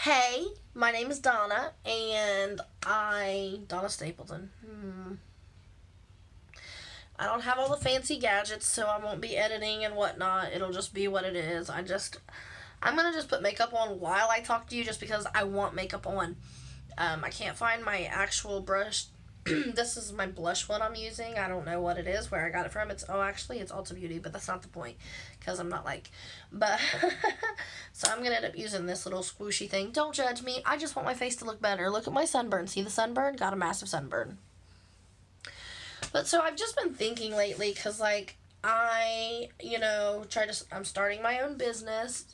Hey, my name is Donna, and Donna Stapleton. I don't have all the fancy gadgets, so I won't be editing and whatnot. It'll just be what it is. I'm gonna just put makeup on while I talk to you just because I want makeup on. I can't find my actual brush. This is my blush one I'm using. I don't know what it is, where I got it from. Actually, it's Ulta Beauty, but that's not the point, because I'm not but, so I'm going to end up using this little squishy thing. Don't judge me. I just want my face to look better. Look at my sunburn. See the sunburn? Got a massive sunburn. But, so I've just been thinking lately, because, I'm starting my own business,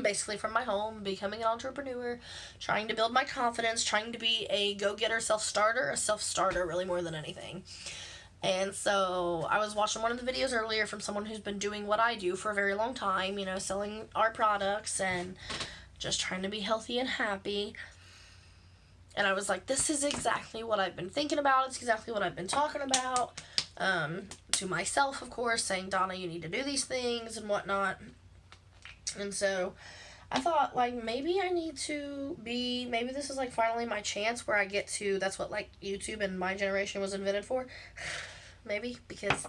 basically from my home, becoming an entrepreneur, trying to build my confidence, trying to be a go-getter, a self-starter really more than anything. And so I was watching one of the videos earlier from someone who's been doing what I do for a very long time, selling our products and just trying to be healthy and happy. And I was like, this is exactly what I've been thinking about. It's exactly what I've been talking about, to myself, of course, saying, Donna, you need to do these things and whatnot. And so I thought, maybe this is, finally my chance where I get to, that's what, YouTube and my generation was invented for. Maybe, because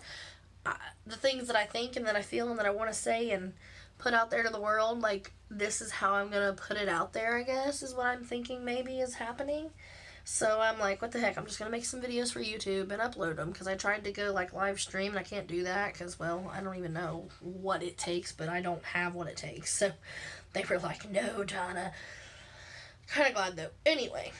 the things that I think and that I feel and that I want to say and put out there to the world, this is how I'm going to put it out there, I guess, is what I'm thinking maybe is happening. So I'm like, what the heck, I'm just going to make some videos for YouTube and upload them, because I tried to go, live stream, and I can't do that, because, well, I don't even know what it takes, but I don't have what it takes. So they were like, no, Donna. Kind of glad, though. Anyway,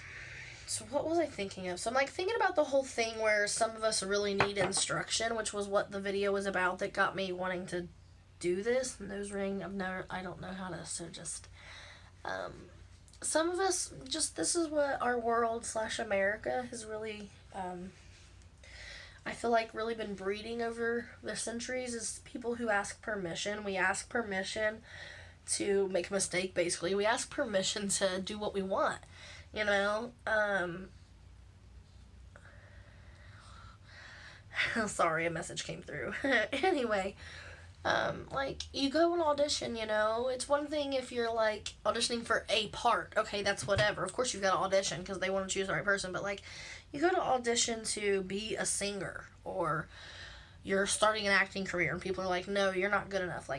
so what was I thinking of? So I'm, thinking about the whole thing where some of us really need instruction, which was what the video was about that got me wanting to do this. Nose ring, I don't know how to, so just, some of us, this is what our world / America has really, I feel like really been breeding over the centuries, is people who ask permission. We ask permission to make a mistake, basically. We ask permission to do what we want, Sorry, a message came through. Anyway, you go and audition, it's one thing if you're, auditioning for a part, okay, that's whatever, of course you've got to audition, because they want to choose the right person, but, you go to audition to be a singer, or you're starting an acting career, and people are like, no, you're not good enough,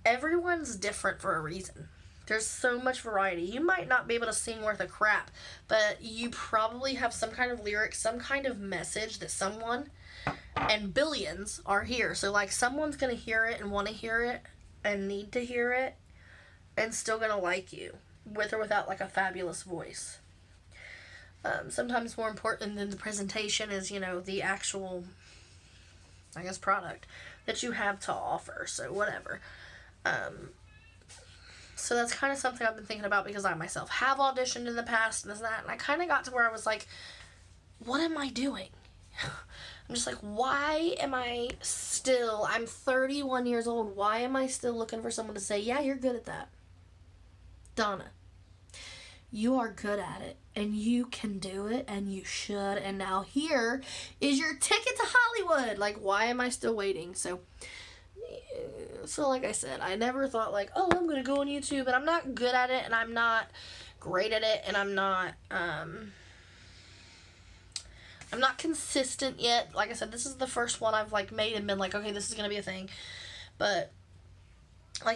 everyone's different for a reason. There's so much variety. You might not be able to sing worth a crap, but you probably have some kind of lyric, some kind of message that someone, and billions are here. So, someone's going to hear it and want to hear it and need to hear it and still going to like you, with or without, a fabulous voice. Sometimes more important than the presentation is, the actual, I guess, product that you have to offer. So, whatever. So that's kind of something I've been thinking about, because I myself have auditioned in the past and this and that, and I kind of got to where I was like, what am I doing? I'm just like, why am I'm 31 years old, why am I still looking for someone to say, yeah, you're good at that? Donna, you are good at it, and you can do it, and you should, and now here is your ticket to Hollywood. Why am I still waiting? So like I said, I never thought, oh, I'm going to go on YouTube, and I'm not good at it, and I'm not great at it, and I'm not consistent yet. Like I said, this is the first one I've, made and been okay, this is going to be a thing. But,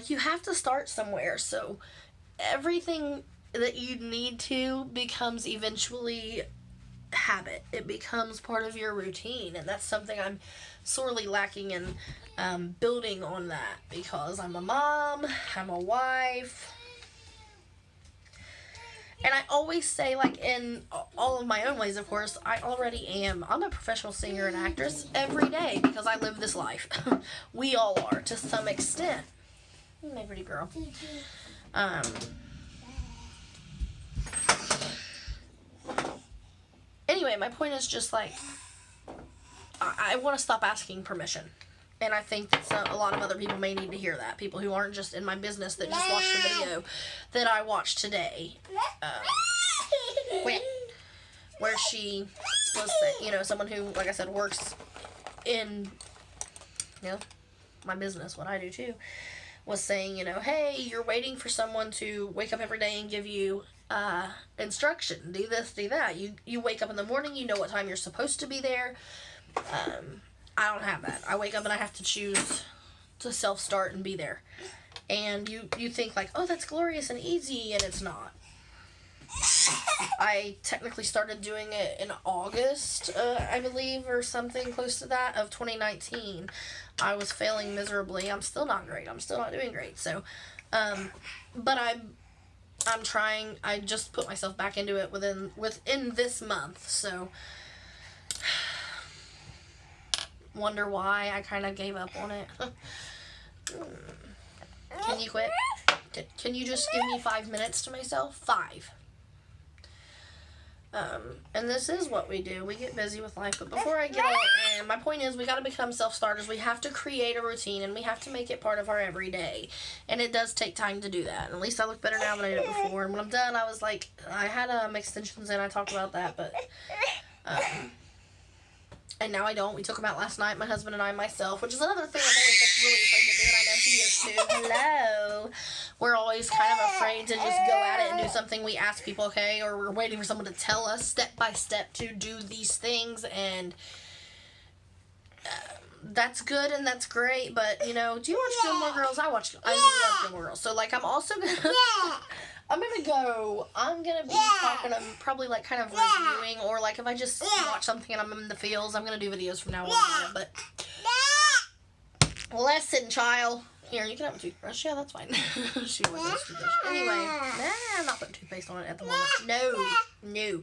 you have to start somewhere, so everything that you need to becomes eventually habit. It becomes part of your routine, and that's something I'm sorely lacking in, building on that, because I'm a mom, I'm a wife, and I always say, in all of my own ways, of course, I'm a professional singer and actress every day, because I live this life. We all are, to some extent. My pretty girl. Anyway, my point is just, I want to stop asking permission. And I think that a lot of other people may need to hear that. People who aren't just in my business that just watched the video that I watched today. Where she was, someone who, like I said, works in, my business, what I do too. was saying, hey, you're waiting for someone to wake up every day and give you instruction. Do this, do that. You wake up in the morning, you know what time you're supposed to be there. I don't have that. I wake up and I have to choose to self-start and be there. And you think like, oh, that's glorious and easy, and it's not. I technically started doing it in August, I believe, or something close to that, of 2019. I was failing miserably. I'm still not great. I'm still not doing great. So, but I'm trying. I just put myself back into it within this month. So, wonder why I kind of gave up on it. Can you quit? Can you just give me 5 minutes to myself? 5. And this is what we do. We get busy with life. But before I get on, my point is we got to become self-starters. We have to create a routine, and we have to make it part of our everyday. And it does take time to do that. And at least I look better now than I did before. And when I'm done, I was like, I had extensions in. I talked about that, but and now I don't. We took them out last night, my husband and I, myself, which is another thing I'm always like, really afraid to do, and I know he is too. Hello. We're always kind of afraid to just go at it and do something. We ask people, okay, or we're waiting for someone to tell us step by step to do these things, and that's good and that's great, but, do you watch Gilmore Girls? I love Gilmore Girls, so, like, I'm also gonna... I'm gonna be talking, probably, like, kind of reviewing, or, like, if I just watch something and I'm in the fields, I'm gonna do videos from now on, but... Lesson, child. Here, you can have a toothbrush. Yeah, that's fine. She always has a toothbrush. Anyway, I'm not putting toothpaste on it at the moment. No.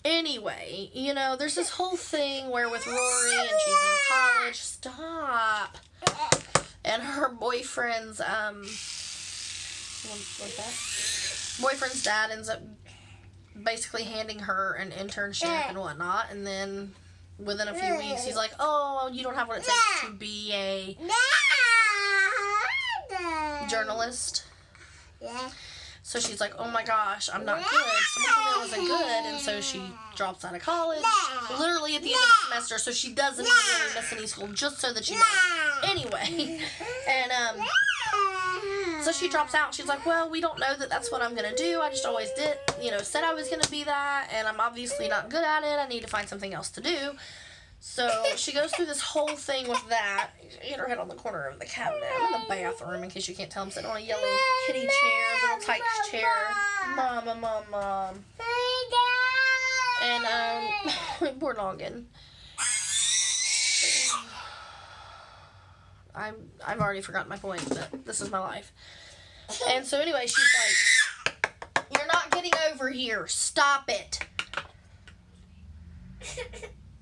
Anyway, there's this whole thing where with Rory, and she's in college. Stop. And her boyfriend's, boyfriend's dad ends up basically handing her an internship and whatnot, and then within a few weeks he's like, oh, you don't have what it takes to be a journalist. So she's like, oh my gosh, I'm not good. Someone told me I wasn't good, and so she drops out of college, literally at the end of the semester, so she doesn't even really miss any school, just so that she might. Anyway, and so she drops out. She's like, well, we don't know that that's what I'm going to do. I just always did, said I was going to be that, and I'm obviously not good at it. I need to find something else to do. So she goes through this whole thing with that. She hit her head on the corner of the cabinet. I'm in the bathroom, in case you can't tell. I'm sitting on a yellow kitty chair, little tight chair. Mom. And, poor noggin. I've already forgotten my point, but this is my life. And so anyway, she's like, you're not getting over here. Stop it.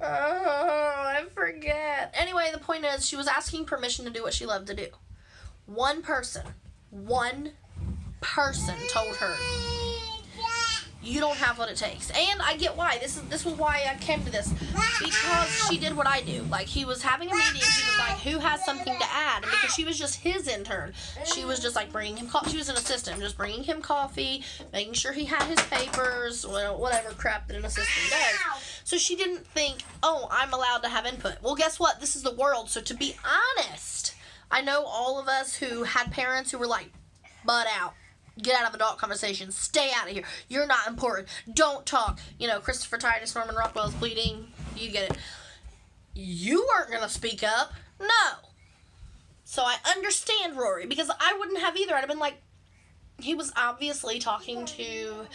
Oh, I forget. Anyway, the point is, she was asking permission to do what she loved to do. One person told her, you don't have what it takes. And I get why. This was why I came to this. Because she did what I do. Like, he was having a meeting. He was like, who has something to add? And because she was just his intern, she was just like bringing him coffee. She was an assistant, just bringing him coffee, making sure he had his papers, whatever crap that an assistant does. So she didn't think, oh, I'm allowed to have input. Well, guess what? This is the world. So to be honest, I know all of us who had parents who were like, butt out. Get out of adult conversations. Stay out of here. You're not important. Don't talk. Christopher Titus, Norman Rockwell's bleeding. You get it. You weren't going to speak up. No. So I understand Rory, because I wouldn't have either. I'd have been like, he was obviously talking to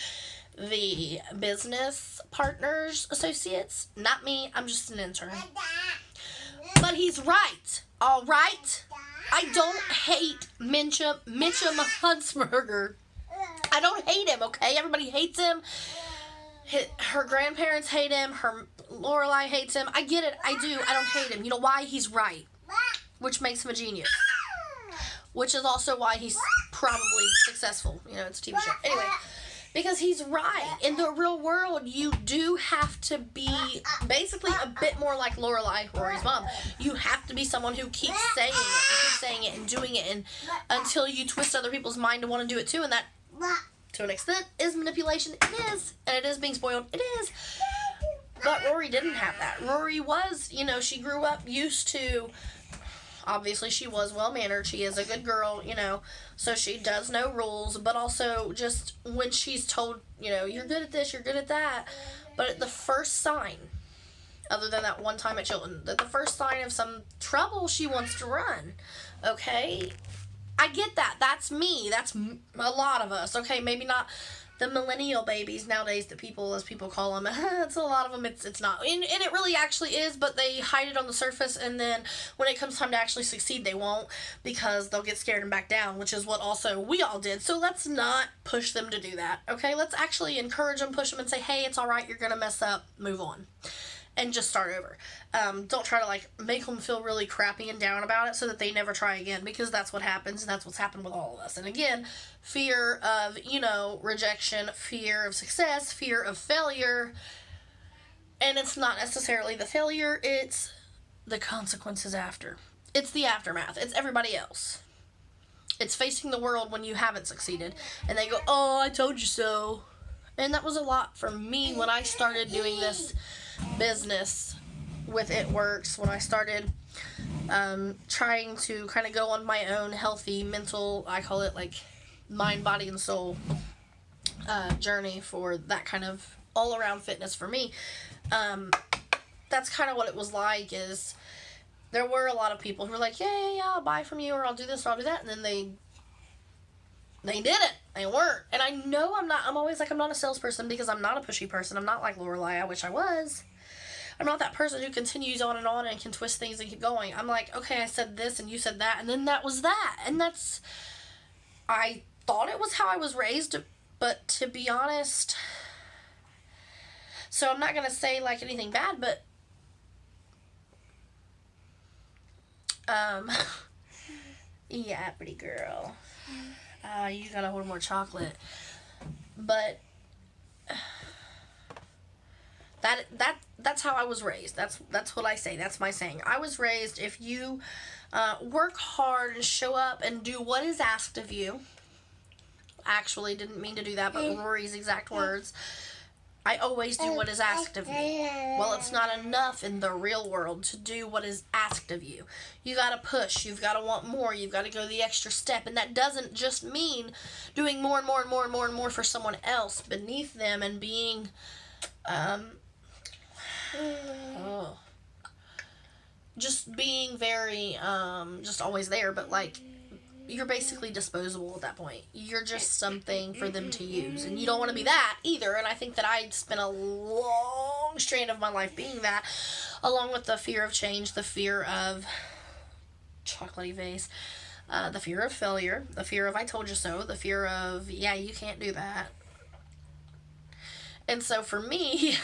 the business partners, associates. Not me. I'm just an intern. But he's right. All right? I don't hate Mitchum Huntsberger. I don't hate him, okay? Everybody hates him. Her grandparents hate him. Her Lorelai hates him. I get it. I do. I don't hate him. You know why? He's right. Which makes him a genius. Which is also why he's probably successful. It's a TV show. Anyway, because he's right. In the real world, you do have to be basically a bit more like Lorelai, Rory's mom. You have to be someone who keeps saying it and doing it, and until you twist other people's mind to want to do it too, and that, to an extent, is manipulation. It is. And it is being spoiled. It is. But Rory didn't have that. Rory was, she grew up used to, obviously she was well-mannered. She is a good girl, you know, so she does know rules, but also just when she's told, you know, you're good at this, you're good at that, but at the first sign, other than that one time at Chilton, that the first sign of some trouble, she wants to run, okay? I get that. That's me. That's a lot of us, okay? Maybe not the millennial babies nowadays that people, as people call them, it's a lot of them, it's not, and it really actually is, but they hide it on the surface, and then when it comes time to actually succeed, they won't, because they'll get scared and back down, which is what also we all did. So let's not push them to do that, okay? Let's actually encourage them, push them, and say, hey, it's all right, you're gonna mess up, move on, and just start over. Don't try to, like, make them feel really crappy and down about it so that they never try again, because that's what happens, and that's what's happened with all of us. And again, fear of, you know, rejection, fear of success, fear of failure, and it's not necessarily the failure, it's the consequences after. It's the aftermath. It's everybody else. It's facing the world when you haven't succeeded, and they go, oh, I told you so. And that was a lot for me when I started doing this business with It Works, when I started trying to kind of go on my own healthy mental, I call it like mind, body, and soul journey for that kind of all-around fitness for me. That's kind of what it was like, is there were a lot of people who were like, yeah, I'll buy from you, or I'll do this, or I'll do that, and then they didn't. They weren't. And I know I'm always like, I'm not a salesperson, because I'm not a pushy person. I'm not like Lorelai. I wish I was. I'm not that person who continues on and can twist things and keep going. I'm like, okay, I said this and you said that, and then that was that. And I thought it was how I was raised, but to be honest, so I'm not going to say like anything bad, but yeah, pretty girl. You gotta hold more chocolate. But that's how I was raised. That's what I say. That's my saying. I was raised, if you work hard and show up and do what is asked of you. Actually, didn't mean to do that, but Rory's exact words. I always do what is asked of me. Well, it's not enough in the real world to do what is asked of you. You gotta push. You've gotta want more. You've gotta go the extra step. And that doesn't just mean doing more and more and more and more and more for someone else beneath them and being, just being very, just always there, but like, you're basically disposable at that point. You're just something for them to use. And you don't want to be that either. And I think that I spent a long strand of my life being that, along with the fear of change, the fear of chocolatey face, the fear of failure, the fear of I told you so, the fear of, yeah, you can't do that. And so for me,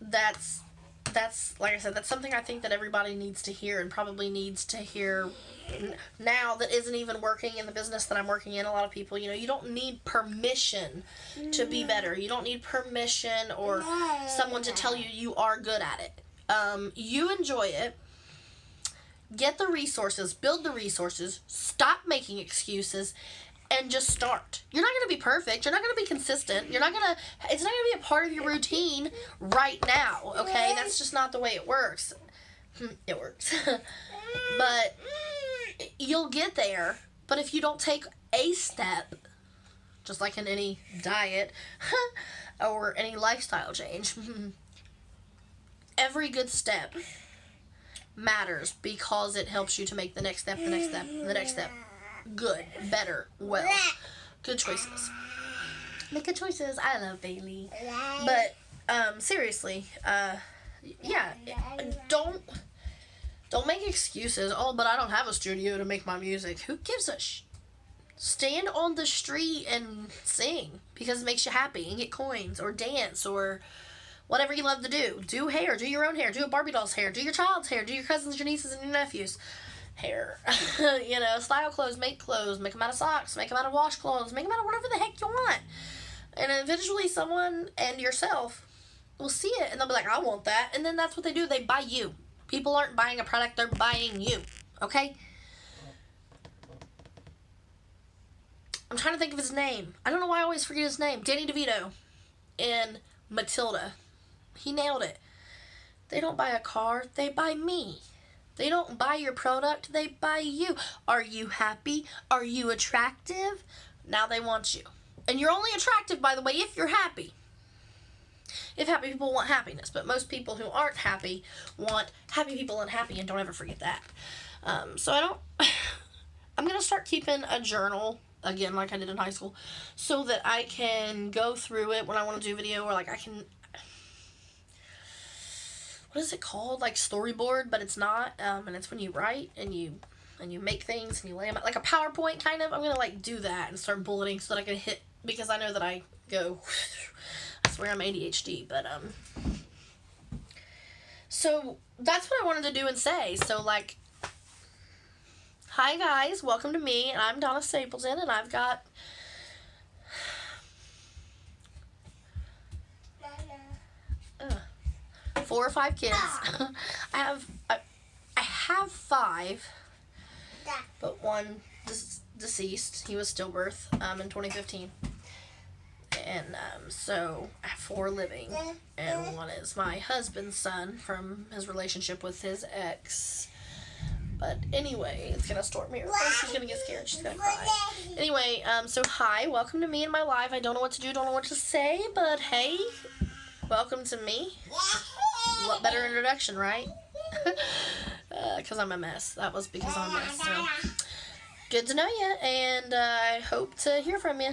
that's like I said, that's something I think that everybody needs to hear, and probably needs to hear now that isn't even working in the business that I'm working in. A lot of people, you know, you don't need permission to be better. You don't need permission or someone to tell you you are good at it. You enjoy it. Get the resources, build the resources, stop making excuses, and just start. You're not going to be perfect. You're not going to be consistent. It's not going to be a part of your routine right now, okay? That's just not the way it works. It works. But you'll get there. But if you don't take a step, just like in any diet or any lifestyle change, every good step matters, because it helps you to make the next step, the next step, the next step. Good, better, well, good choices. Make good choices. I love Bailey. But seriously, yeah, don't make excuses. Oh, but I don't have a studio to make my music. Who gives a stand on the street and sing, because it makes you happy, and get coins, or dance, or whatever you love to do. Do hair, do your own hair, do a Barbie doll's hair, do your child's hair, do your cousins, your nieces, and your nephews' hair. You know, style clothes, make them out of socks, make them out of washcloths, make them out of whatever the heck you want. And eventually someone and yourself will see it, and they'll be like, I want that. And then that's what they do. They buy you. People aren't buying a product, they're buying you. Okay? I'm trying to think of his name. I don't know why I always forget his name. Danny DeVito in Matilda. He nailed it. They don't buy a car, they buy me. They don't buy your product, they buy you. Are you happy? Are you attractive? Now they want you. And you're only attractive, by the way, if you're happy. If happy people want happiness, but most people who aren't happy want happy people unhappy, and don't ever forget that. So I'm going to start keeping a journal, again, like I did in high school, so that I can go through it when I want to do a video, or like I can, what is it called? Like storyboard, but it's not, and it's when you write and you make things and you lay them out, like a PowerPoint kind of. I'm going to like do that and start bulleting so that I can hit, because I know that I go, I swear I'm ADHD, but, so that's what I wanted to do and say. So like, hi guys, welcome to me, and I'm Donna Stapleton, and I've got 4 or 5 kids. I have 5, but one deceased. He was stillbirth in 2015, and so I have 4 living, and one is my husband's son from his relationship with his ex. But anyway, it's gonna storm here. Oh, she's gonna get scared. She's gonna cry. Anyway, so hi, welcome to me and my life. I don't know what to do, don't know what to say, but hey, welcome to me. What better introduction, right? Because I'm a mess. That was because I'm a mess. So good to know you, and I hope to hear from you.